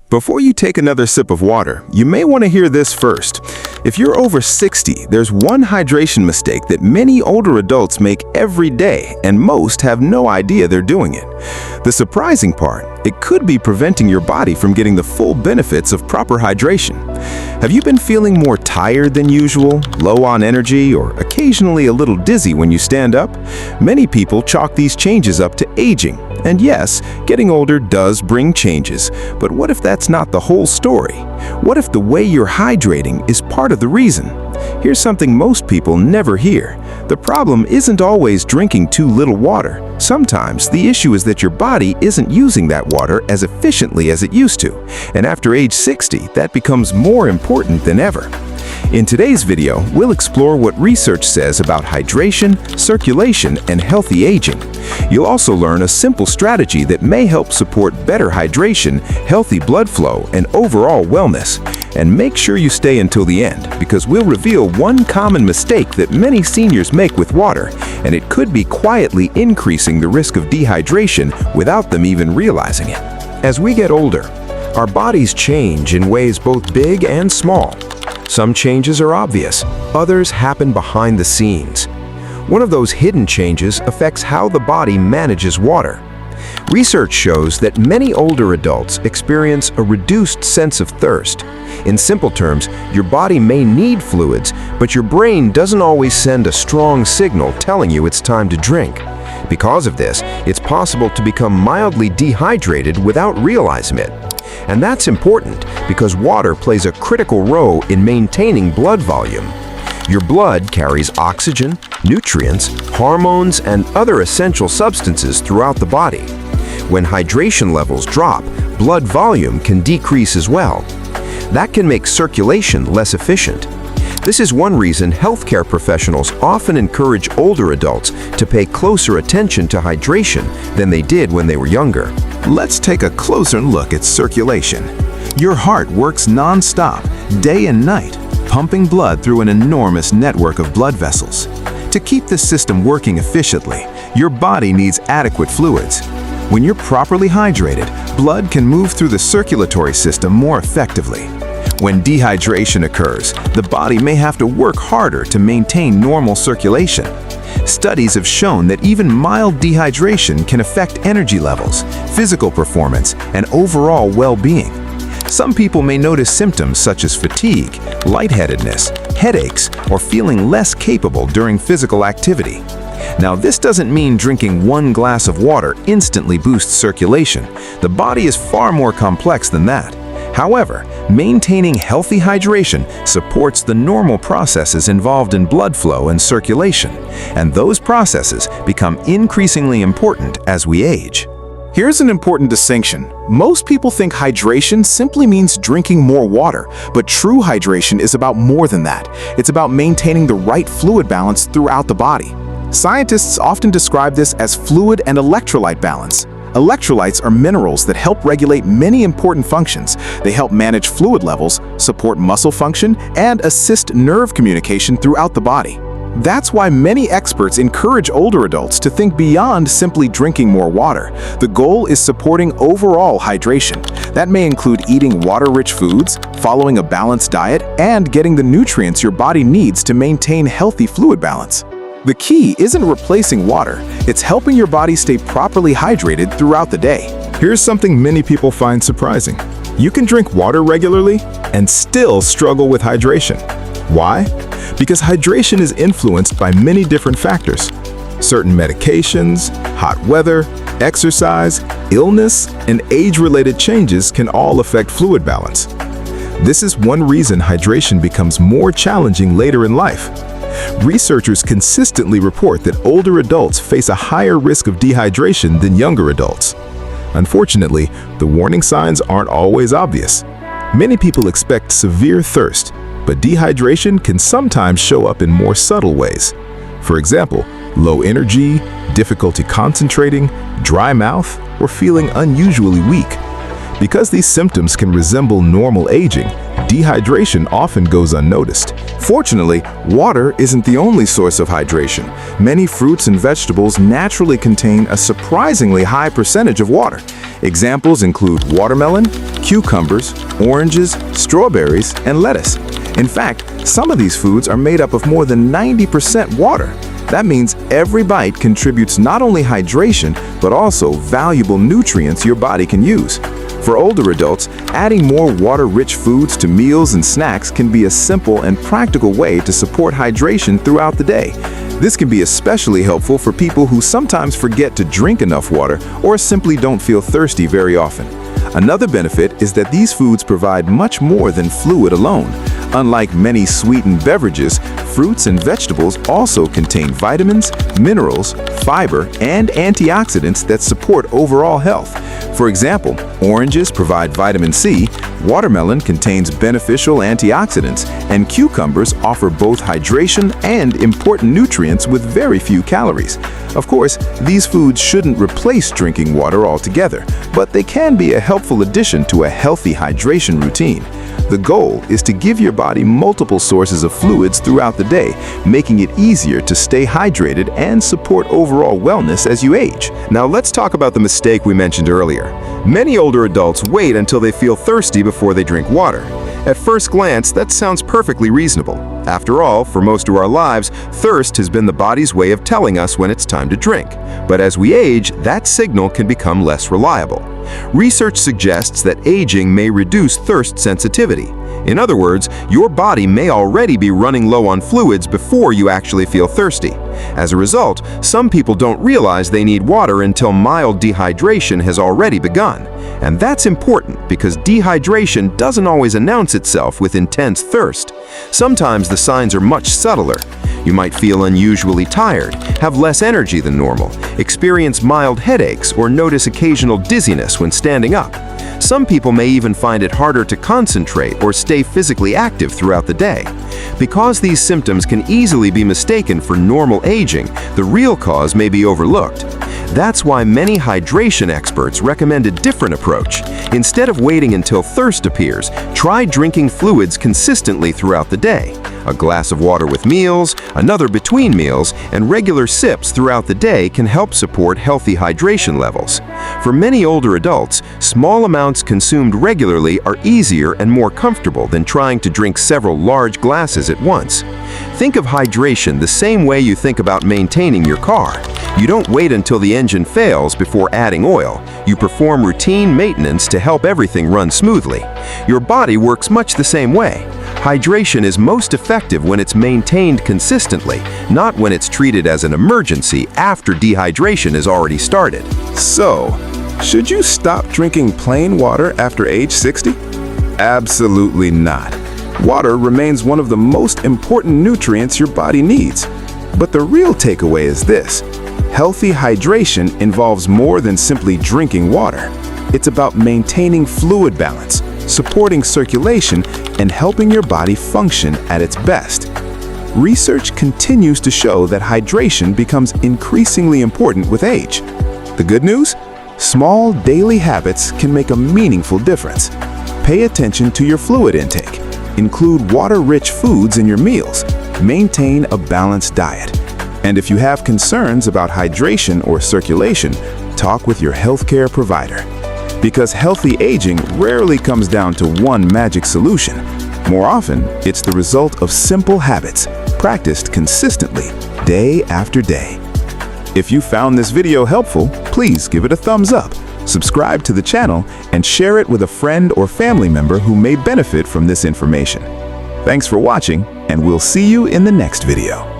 Before you take another sip of water, you may want to hear this first. If you're over 60, there's one hydration mistake that many older adults make every day, and most have no idea they're doing it. The surprising part, it could be preventing your body from getting the full benefits of proper hydration. Have you been feeling more tired than usual, low on energy, or occasionally a little dizzy when you stand up? Many people chalk these changes up to aging. And yes, getting older does bring changes, but what if that's not the whole story? What if the way you're hydrating is part of the reason? Here's something most people never hear. The problem isn't always drinking too little water. Sometimes the issue is that your body isn't using that water as efficiently as it used to. And after age 60, that becomes more important than ever. In today's video, we'll explore what research says about hydration, circulation, and healthy aging. You'll also learn a simple strategy that may help support better hydration, healthy blood flow, and overall wellness. And make sure you stay until the end, because we'll reveal one common mistake that many seniors make with water, and it could be quietly increasing the risk of dehydration without them even realizing it. As we get older, our bodies change in ways both big and small. Some changes are obvious, others happen behind the scenes. One of those hidden changes affects how the body manages water. Research shows that many older adults experience a reduced sense of thirst. In simple terms, your body may need fluids, but your brain doesn't always send a strong signal telling you it's time to drink. Because of this, it's possible to become mildly dehydrated without realizing it. And that's important because water plays a critical role in maintaining blood volume. Your blood carries oxygen, nutrients, hormones, and other essential substances throughout the body. When hydration levels drop, blood volume can decrease as well. That can make circulation less efficient. This is one reason healthcare professionals often encourage older adults to pay closer attention to hydration than they did when they were younger. Let's take a closer look at circulation. Your heart works non-stop, day and night, pumping blood through an enormous network of blood vessels. To keep this system working efficiently, your body needs adequate fluids. When you're properly hydrated, blood can move through the circulatory system more effectively. When dehydration occurs, the body may have to work harder to maintain normal circulation. Studies have shown that even mild dehydration can affect energy levels, physical performance, and overall well-being. Some people may notice symptoms such as fatigue, lightheadedness, headaches, or feeling less capable during physical activity. Now, this doesn't mean drinking one glass of water instantly boosts circulation. The body is far more complex than that. However, maintaining healthy hydration supports the normal processes involved in blood flow and circulation, and those processes become increasingly important as we age. Here's an important distinction. Most people think hydration simply means drinking more water, but true hydration is about more than that. It's about maintaining the right fluid balance throughout the body. Scientists often describe this as fluid and electrolyte balance. Electrolytes are minerals that help regulate many important functions. They help manage fluid levels, support muscle function, and assist nerve communication throughout the body. That's why many experts encourage older adults to think beyond simply drinking more water. The goal is supporting overall hydration. That may include eating water-rich foods, following a balanced diet, and getting the nutrients your body needs to maintain healthy fluid balance. The key isn't replacing water, it's helping your body stay properly hydrated throughout the day. Here's something many people find surprising. You can drink water regularly and still struggle with hydration. Why? Because hydration is influenced by many different factors. Certain medications, hot weather, exercise, illness, and age-related changes can all affect fluid balance. This is one reason hydration becomes more challenging later in life. Researchers consistently report that older adults face a higher risk of dehydration than younger adults. Unfortunately, the warning signs aren't always obvious. Many people expect severe thirst, but dehydration can sometimes show up in more subtle ways. For example, low energy, difficulty concentrating, dry mouth, or feeling unusually weak. Because these symptoms can resemble normal aging, dehydration often goes unnoticed. Fortunately, water isn't the only source of hydration. Many fruits and vegetables naturally contain a surprisingly high percentage of water. Examples include watermelon, cucumbers, oranges, strawberries, and lettuce. In fact, some of these foods are made up of more than 90% water. That means every bite contributes not only hydration, but also valuable nutrients your body can use. For older adults, adding more water-rich foods to meals and snacks can be a simple and practical way to support hydration throughout the day. This can be especially helpful for people who sometimes forget to drink enough water or simply don't feel thirsty very often. Another benefit is that these foods provide much more than fluid alone. Unlike many sweetened beverages, fruits and vegetables also contain vitamins, minerals, fiber, and antioxidants that support overall health. For example, oranges provide vitamin C, watermelon contains beneficial antioxidants, and cucumbers offer both hydration and important nutrients with very few calories. Of course, these foods shouldn't replace drinking water altogether, but they can be a helpful addition to a healthy hydration routine. The goal is to give your body multiple sources of fluids throughout the day, making it easier to stay hydrated and support overall wellness as you age. Now let's talk about the mistake we mentioned earlier. Many older adults wait until they feel thirsty before they drink water. At first glance, that sounds perfectly reasonable. After all, for most of our lives, thirst has been the body's way of telling us when it's time to drink. But as we age, that signal can become less reliable. Research suggests that aging may reduce thirst sensitivity. In other words, your body may already be running low on fluids before you actually feel thirsty. As a result, some people don't realize they need water until mild dehydration has already begun. And that's important because dehydration doesn't always announce itself with intense thirst. Sometimes the signs are much subtler. You might feel unusually tired, have less energy than normal, experience mild headaches, or notice occasional dizziness when standing up. Some people may even find it harder to concentrate or stay physically active throughout the day. Because these symptoms can easily be mistaken for normal aging, the real cause may be overlooked. That's why many hydration experts recommend a different approach. Instead of waiting until thirst appears, try drinking fluids consistently throughout the day. A glass of water with meals, another between meals, and regular sips throughout the day can help support healthy hydration levels. For many older adults, small amounts consumed regularly are easier and more comfortable than trying to drink several large glasses at once. Think of hydration the same way you think about maintaining your car. You don't wait until the engine fails before adding oil. You perform routine maintenance to help everything run smoothly. Your body works much the same way. Hydration is most effective when it's maintained consistently, not when it's treated as an emergency after dehydration has already started. So, should you stop drinking plain water after age 60? Absolutely not. Water remains one of the most important nutrients your body needs. But the real takeaway is this: healthy hydration involves more than simply drinking water. It's about maintaining fluid balance, supporting circulation, and helping your body function at its best. Research continues to show that hydration becomes increasingly important with age. The good news? Small daily habits can make a meaningful difference. Pay attention to your fluid intake. Include water-rich foods in your meals. Maintain a balanced diet. And if you have concerns about hydration or circulation, talk with your healthcare provider. Because healthy aging rarely comes down to one magic solution. More often, it's the result of simple habits, practiced consistently, day after day. If you found this video helpful, please give it a thumbs up, subscribe to the channel, and share it with a friend or family member who may benefit from this information. Thanks for watching, and we'll see you in the next video.